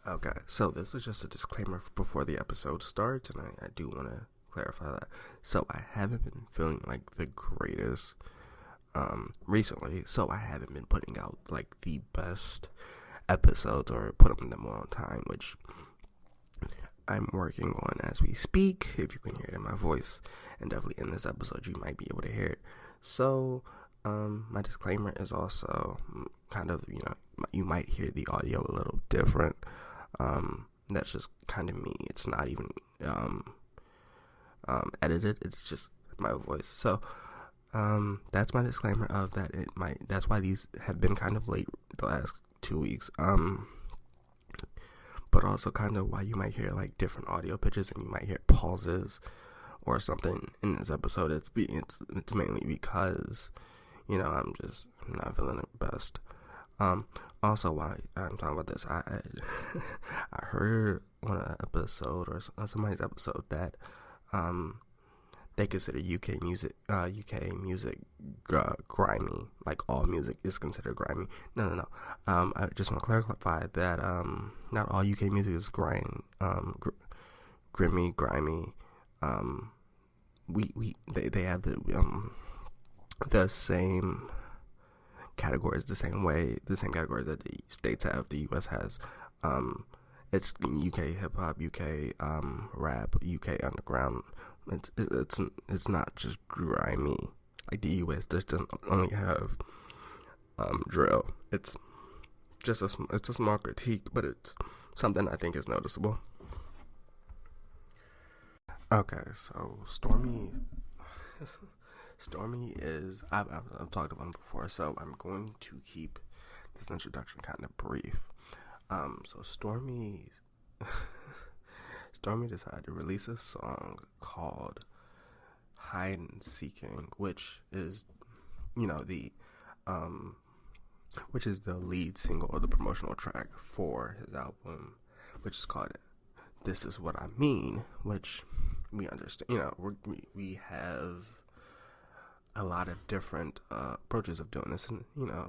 Okay, so this is just a disclaimer before the episode starts, and I do want to clarify that. So I haven't been feeling like the greatest recently, so I haven't been putting out like the best episodes or putting them on time, which I'm working on as we speak. If you can hear it in my voice, and definitely in this episode, you might be able to hear it. So, my disclaimer is also kind of, you might hear the audio a little different. That's just kind of me. It's not even edited. It's just my voice. So, that's my disclaimer of that. That's why these have been kind of late the last 2 weeks. But also kind of why you might hear like different audio pitches and you might hear pauses or something in this episode. It's mainly because I'm not feeling it best. Also, why I'm talking about this, I I heard on an episode or on somebody's episode that they consider UK music grimy, like all music is considered grimy. No. I just want to clarify that not all UK music is grimy. Grimy. They have the same categories, the same categories that the states have, the US has. It's UK hip hop, UK rap, UK underground. It's not just grimy. Like the US just doesn't only have drill. It's a small critique, but it's something I think is noticeable. Okay, so Stormy is I've talked about him before, so I'm going to keep this introduction kind of brief. So Stormy decided to release a song called Hide and Seeking, which is the lead single or the promotional track for his album, which is called This Is What I Mean, which we understand. We have a lot of different approaches of doing this, and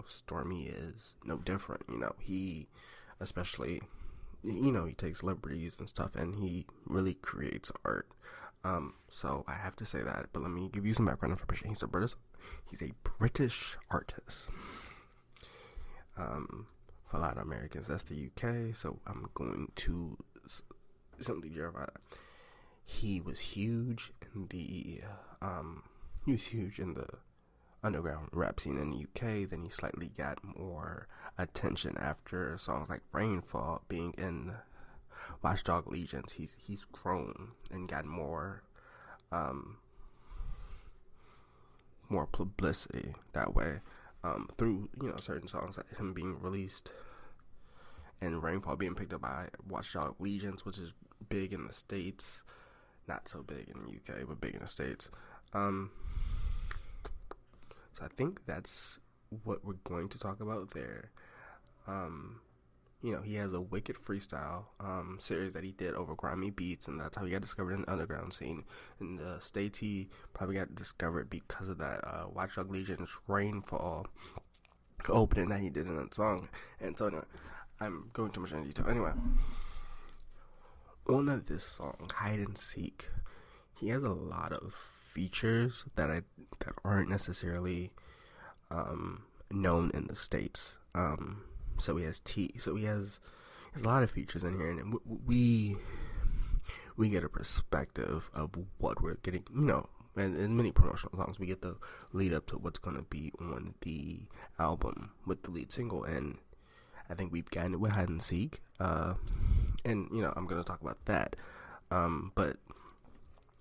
Stormy is no different. He especially he takes liberties and stuff, and he really creates art. So I have to say that, but let me give you some background information. He's a British artist. For a lot of Americans, that's the UK. So I'm going to simply verify that. He was huge in the underground rap scene in the UK. Then he slightly got more attention after songs like Rainfall being in Watchdog Legions. He's grown and got more publicity that way through certain songs like him being released and Rainfall being picked up by Watchdog Legions, which is big in the States, not so big in the UK, but big in the States. So I think that's what we're going to talk about there. He has a wicked freestyle series that he did over grimy beats, and that's how he got discovered in the underground scene. In the States, he probably got discovered because of that Watchdog Legion's Rainfall opening that he did in that song. And so anyway, I'm going too much into detail. Anyway, on this song, Hide and Seek, he has a lot of features that aren't necessarily known in the States. So he has a lot of features in here, and we get a perspective of what we're getting. And in many promotional songs, we get the lead up to what's going to be on the album with the lead single, and I think we've gotten it with Hide and Seek. And I'm going to talk about that. But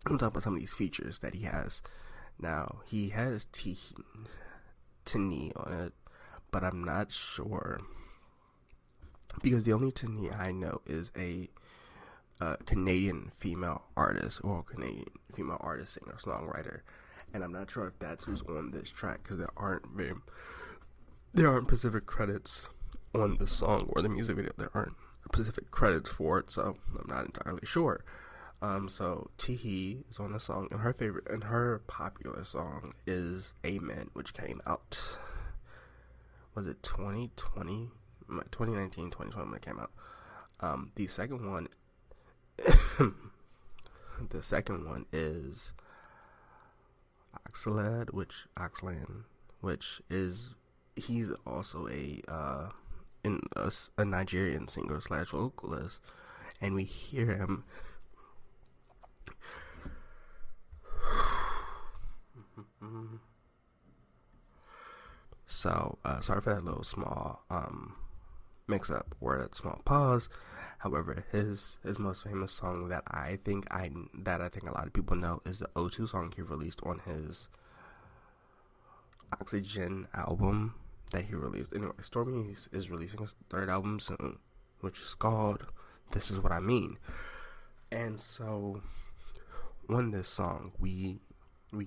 I'm going to talk about some of these features that he has. Now, he has Tini on it, but I'm not sure, because the only Tini I know is a Canadian female artist, or Canadian female artist, singer, songwriter, and I'm not sure if that's who's on this track, because there aren't specific credits on the song or the music video. There aren't specific credits for it, so I'm not entirely sure. So Tihi is on the song, and her popular song is Amen, which came out, was it 2020? 2019, 2020 when it came out. The second one, the second one is Oxlade, which is he's also a Nigerian singer slash vocalist, and we hear him. So sorry for that little small mix up or that small pause. However, his most famous song that I think a lot of people know is the O2 song he released on his Oxygen album that he released. Anyway, Stormy is releasing his third album soon, which is called This Is What I Mean. And so on this song, we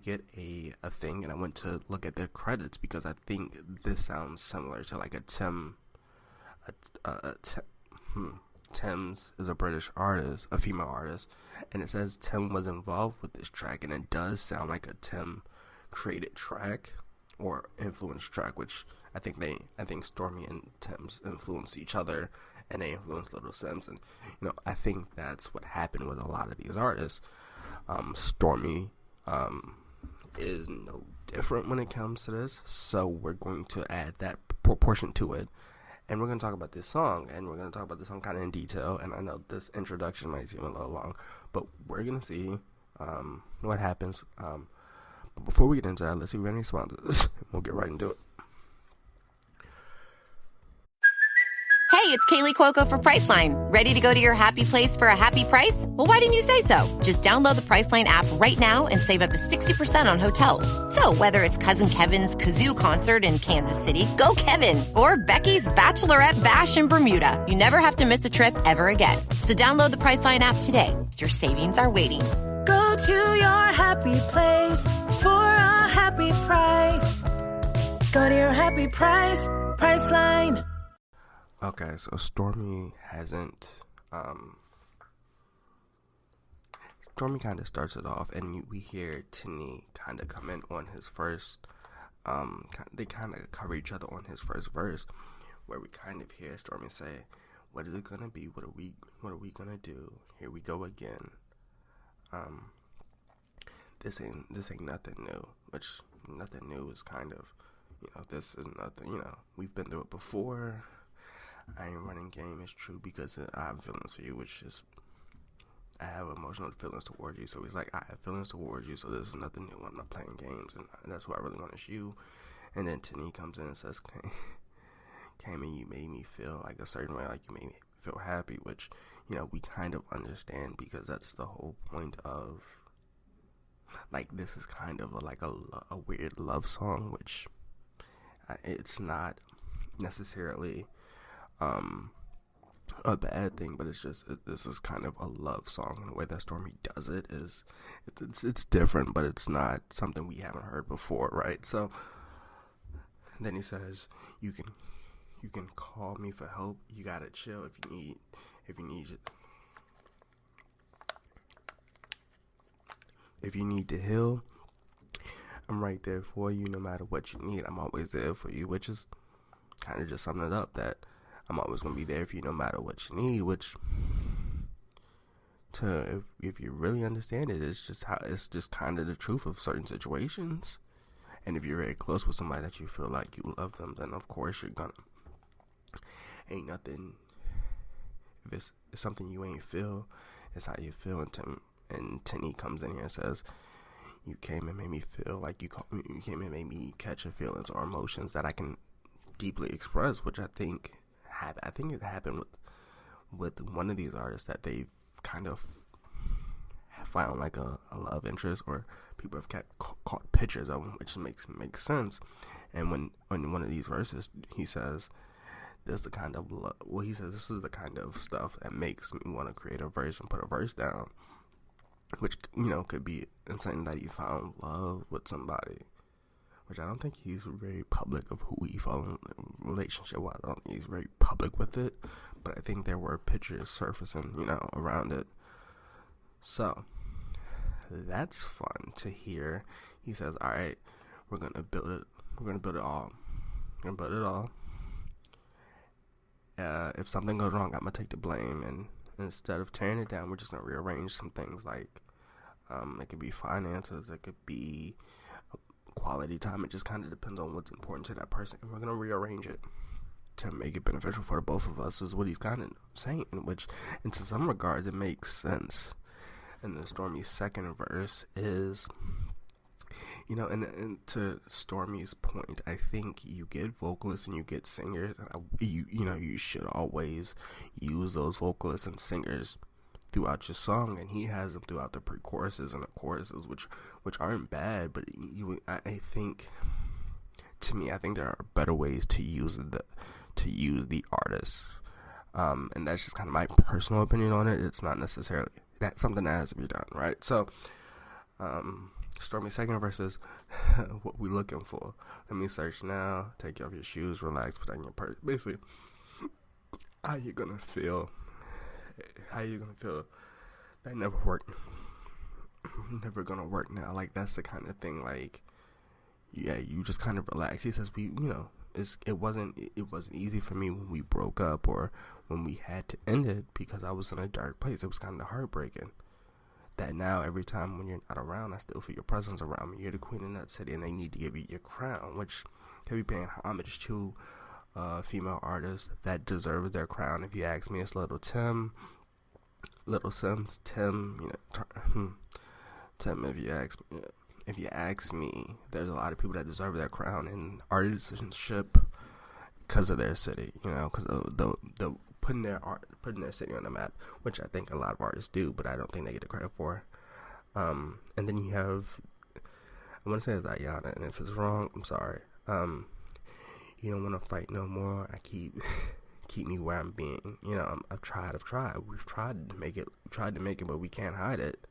get a thing, and I went to look at their credits because I think this sounds similar to like a Thames is a British artist, a female artist, and it says Tim was involved with this track, and it does sound like a Tim created track or influenced track, which I think Stormy and Thames influence each other, and they influence Little Sims, and I think that's what happened with a lot of these artists. Stormy is no different when it comes to this, so we're going to add that proportion to it, and we're going to talk about this song, and we're going to talk about this song kind of in detail. And I know this introduction might seem a little long, but we're going to see what happens. But before we get into that, let's see if we have any sponsors. We'll get right into it. Hey, it's Kaylee Cuoco for Priceline. Ready to go to your happy place for a happy price? Well, why didn't you say so? Just download the Priceline app right now and save up to 60% on hotels. So whether it's Cousin Kevin's Kazoo Concert in Kansas City, go Kevin, or Becky's Bachelorette Bash in Bermuda, you never have to miss a trip ever again. So download the Priceline app today. Your savings are waiting. Go to your happy place for a happy price. Go to your happy price, Priceline. Okay, so Stormy kind of starts it off, and we hear Tinny kind of come in on his first, they kind of cover each other on his first verse, where we kind of hear Stormy say, what is it gonna be, what are we gonna do, here we go again, this ain't nothing new, which nothing new is kind of, this is nothing, we've been through it before. I ain't running game, it's true, because I have feelings for you, which is, I have emotional feelings towards you. So he's like, I have feelings towards you, so this is nothing new. I'm not playing games, and that's what I really want is you. And then Tinny comes in and says, Cammy, you made me feel like a certain way, like you made me feel happy, which, we kind of understand, because that's the whole point of, like, this is kind of a weird love song, which it's not necessarily a bad thing, but it's just this is kind of a love song, and the way that Stormy does it is it's different, but it's not something we haven't heard before, right? So then he says, you can call me for help, you gotta chill if you need it, if you need to heal, I'm right there for you. No matter what you need, I'm always there for you, which is kind of just summing it up, that I'm always going to be there for you no matter what you need, which, if you really understand it, it's just kind of the truth of certain situations. And if you're very close with somebody that you feel like you love them, then of course you're gonna, ain't nothing, if it's something you ain't feel, it's how you feel. And Tinny comes in here and says, you came and made me feel like you came and made me catch your feelings or emotions that I can deeply express, which I think it happened with one of these artists, that they've kind of found like a love interest, or people have caught pictures of them, which makes sense. And when one of these verses, he says, this is the kind of this is the kind of stuff that makes me want to create a verse and put a verse down, which could be something that he found love with somebody, which I don't think he's very public of who he fell in relationship-wise. I don't think he's very public with it, but I think there were pictures surfacing, around it. So, that's fun to hear. He says, all right, we're going to build it. We're going to build it all. We're going to build it all. if something goes wrong, I'm gonna take the blame, and instead of tearing it down, we're just gonna rearrange some things. Like, it could be finances, it could be quality time. It just kind of depends on what's important to that person, and we're gonna rearrange it to make it beneficial for both of us, is what he's kind of saying, which, in some regards, it makes sense. And the Stormy's second verse is, and to Stormy's point, I think you get vocalists and you get singers, and you should always use those vocalists and singers throughout your song, and he has them throughout the pre-choruses and the choruses, which aren't bad, but I think, to me, I think there are better ways to use the artist, and that's just kind of my personal opinion on it. It's not necessarily that's something that has to be done, right? So, Stormy's second verse is, what we looking for? Let me search now. Take off your shoes, relax, put on your purse. Basically, how you gonna feel? How you gonna feel? That never worked. Never gonna work now. Like, that's the kind of thing. Like, yeah, you just kind of relax. He says, it wasn't easy for me when we broke up or when we had to end it, because I was in a dark place. It was kind of heartbreaking. That now, every time when you're not around, I still feel your presence around me. You're the queen in that city, and they need to give you your crown, which can be paying homage to female artists that deserve their crown. If you ask me, it's Little Sims, Tim. Tim. If you ask me, there's a lot of people that deserve their crown in artisanship because of their city. Because the putting their city on the map, which I think a lot of artists do, but I don't think they get the credit for. And then you have, I want to say it's Ayana, and if it's wrong, I'm sorry. You don't want to fight no more. I keep me where I'm being. I've tried. We've tried to make it, but we can't hide it.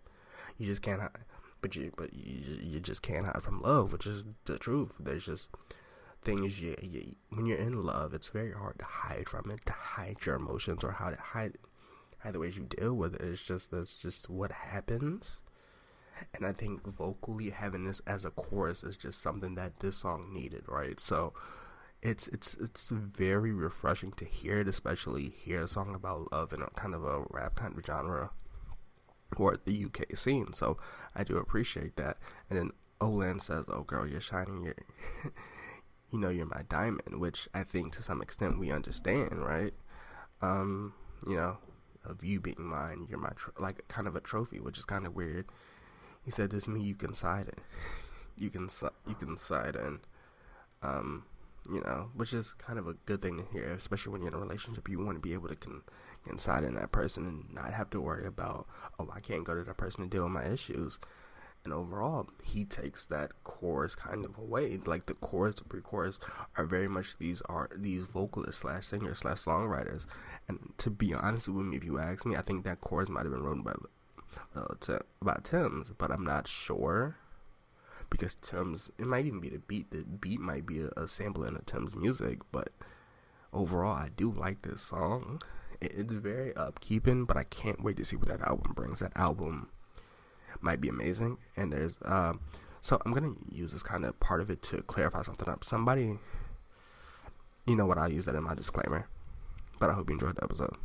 You just can't hide. But you just can't hide from love, which is the truth. There's just things when you're in love, it's very hard to hide from it, to hide your emotions, or how to hide the ways you deal with it. That's just what happens. And I think vocally having this as a chorus is just something that this song needed, right? So it's very refreshing to hear it, especially hear a song about love in a kind of a rap kind of genre, or the UK scene. So I do appreciate that. And then Olan says, "Oh girl, you're shining, you're my diamond," which I think to some extent we understand, right? Of you being mine, you're my like kind of a trophy, which is kind of weird. He said, "This me you can side it, you can side in," which is kind of a good thing to hear, especially when you're in a relationship. You want to be able to confide in that person and not have to worry about, oh, I can't go to that person to deal with my issues. And overall, he takes that chorus kind of away. Like, the chorus, the pre-chorus are very much these vocalists / singers / songwriters. And to be honest with me, if you ask me, I think that chorus might have been written by Tim's, but I'm not sure, because Tim's, it might even be the beat. The beat might be a sample in Tim's music, but overall, I do like this song. It's very upkeeping, but I can't wait to see what that album brings. That album might be amazing. And there's so I'm gonna use this kind of part of it to clarify something up. Somebody, I'll use that in my disclaimer, but I hope you enjoyed the episode.